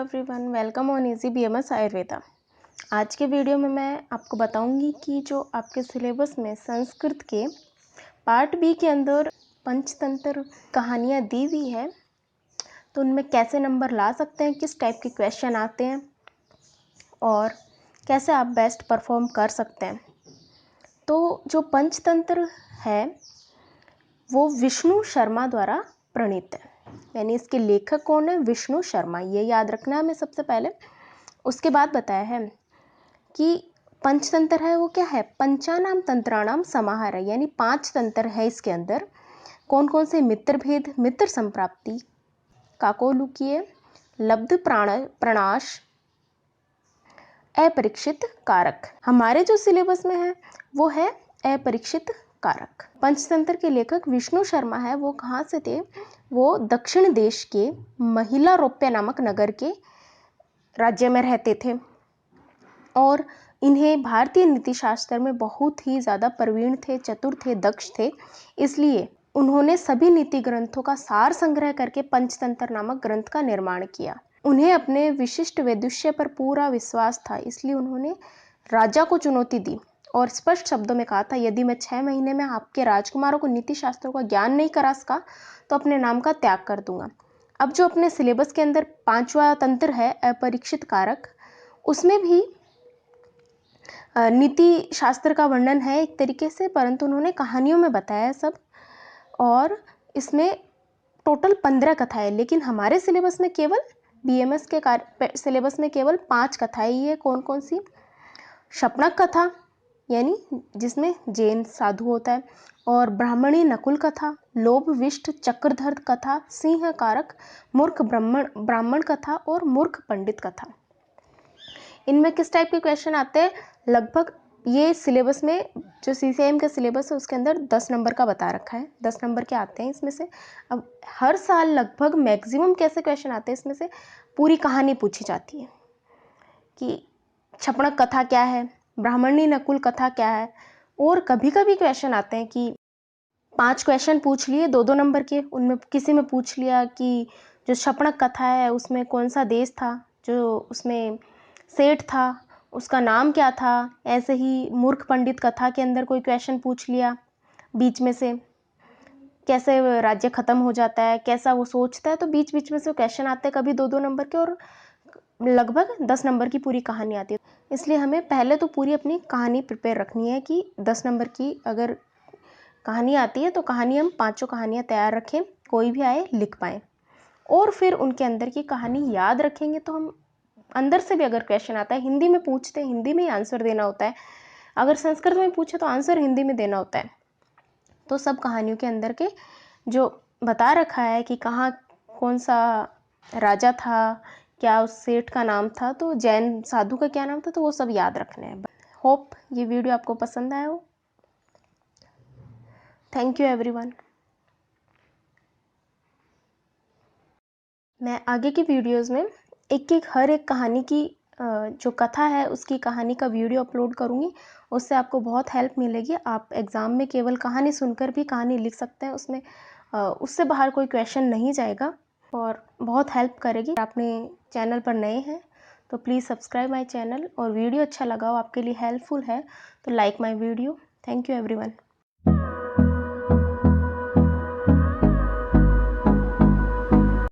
Everyone, welcome on easy BMS Ayurveda. आज के video में मैं आपको बताऊंगी कि जो आपके सिलेबस में संस्कृत के पार्ट बी के अंदर पंचतंत्र कहानियाँ दी हुई है, तो उनमें कैसे नंबर ला सकते हैं, किस टाइप के क्वेश्चन आते हैं और कैसे आप बेस्ट परफॉर्म कर सकते हैं। तो जो पंचतंत्र है वो विष्णु शर्मा द्वारा प्रणीत है, यानी इसके लेखक कौन है? विष्णु शर्मा। ये याद रखना है हमें सबसे पहले। उसके बाद बताया है कि पंचतंत्र है वो क्या है? पंचानाम तंत्राणाम समाहार है, यानी 5 तंत्र है इसके अंदर। कौन कौन से? मित्र भेद, मित्र संप्राप्ति, काकोलुकीय, लब्ध प्रणाश, अपरीक्षित कारक। हमारे जो सिलेबस में है वो है अपरीक्षित कारक। पंचतंत्र के लेखक विष्णु शर्मा है। वो कहाँ से थे? वो दक्षिण देश के महिलारोप्य नामक नगर के राज्य में रहते थे और इन्हें भारतीय नीति शास्त्र में बहुत ही ज़्यादा प्रवीण थे, चतुर थे, दक्ष थे। इसलिए उन्होंने सभी नीति ग्रंथों का सार संग्रह करके पंचतंत्र नामक ग्रंथ का निर्माण किया। उन्हें अपने विशिष्ट वैदुष्य पर पूरा विश्वास था, इसलिए उन्होंने राजा को चुनौती दी और स्पष्ट शब्दों में कहा था, यदि मैं 6 महीने में आपके राजकुमारों को नीति शास्त्रों का ज्ञान नहीं करा सका तो अपने नाम का त्याग कर दूंगा। अब जो अपने सिलेबस के अंदर 5वां तंत्र है अपरीक्षित कारक, उसमें भी नीति शास्त्र का वर्णन है एक तरीके से, परंतु उन्होंने कहानियों में बताया सब। और इसमें टोटल 15 कथाएं, लेकिन हमारे सिलेबस में केवल बीएमएस के सिलेबस में केवल 5 कथाएं ही है। कौन कौन सी? शपनक कथा, यानी जिसमें जैन साधु होता है, और ब्राह्मणी नकुल कथा, लोभ विष्ट चक्रधर कथा, सिंह कारक, मूर्ख ब्राह्मण कथा और मूर्ख पंडित कथा। इनमें किस टाइप के क्वेश्चन आते हैं? लगभग ये सिलेबस में जो सीसीएम का सिलेबस है उसके अंदर 10 नंबर का बता रखा है, 10 नंबर के आते हैं इसमें से। अब हर साल लगभग मैक्सिमम कैसे क्वेश्चन आते हैं इसमें से? पूरी कहानी पूछी जाती है कि छपणक कथा क्या है, ब्राह्मणी नकुल कथा क्या है। और कभी कभी क्वेश्चन आते हैं कि 5 क्वेश्चन पूछ लिए 2-2 नंबर के, उनमें किसी में पूछ लिया कि जो छपणक कथा है उसमें कौन सा देश था, जो उसमें सेठ था उसका नाम क्या था। ऐसे ही मूर्ख पंडित कथा के अंदर कोई क्वेश्चन पूछ लिया बीच में से, कैसे राज्य खत्म हो जाता है, कैसा वो सोचता है। तो बीच बीच में से क्वेश्चन आते हैं कभी 2-2 नंबर के, और लगभग 10 नंबर की पूरी कहानी आती है। इसलिए हमें पहले तो पूरी अपनी कहानी प्रिपेयर रखनी है कि 10 नंबर की अगर कहानी आती है तो कहानी हम 5 कहानियाँ तैयार रखें, कोई भी आए लिख पाएँ। और फिर उनके अंदर की कहानी याद रखेंगे तो हम अंदर से भी, अगर क्वेश्चन आता है हिंदी में पूछते हैं, हिंदी में ही आंसर देना होता है। अगर संस्कृत में पूछे तो आंसर हिंदी में देना होता है। तो सब कहानियों के अंदर के जो बता रखा है कि कहाँ कौन सा राजा था, क्या उस सेठ का नाम था, तो जैन साधु का क्या नाम था, तो वो सब याद रखने हैं। होप ये वीडियो आपको पसंद आया हो। Thank you everyone. मैं आगे की वीडियोस में हर एक कहानी की जो कथा है उसकी कहानी का वीडियो अपलोड करूँगी। उससे आपको बहुत हेल्प मिलेगी। आप एग्ज़ाम में केवल कहानी सुनकर भी कहानी लिख सकते हैं, उसमें उससे बाहर कोई क्वेश्चन नहीं जाएगा और बहुत हेल्प करेगी। आपने चैनल पर नए हैं तो प्लीज़ सब्सक्राइब माय चैनल, और वीडियो अच्छा लगा हो, आपके लिए हेल्पफुल है तो like my video. Thank you everyone.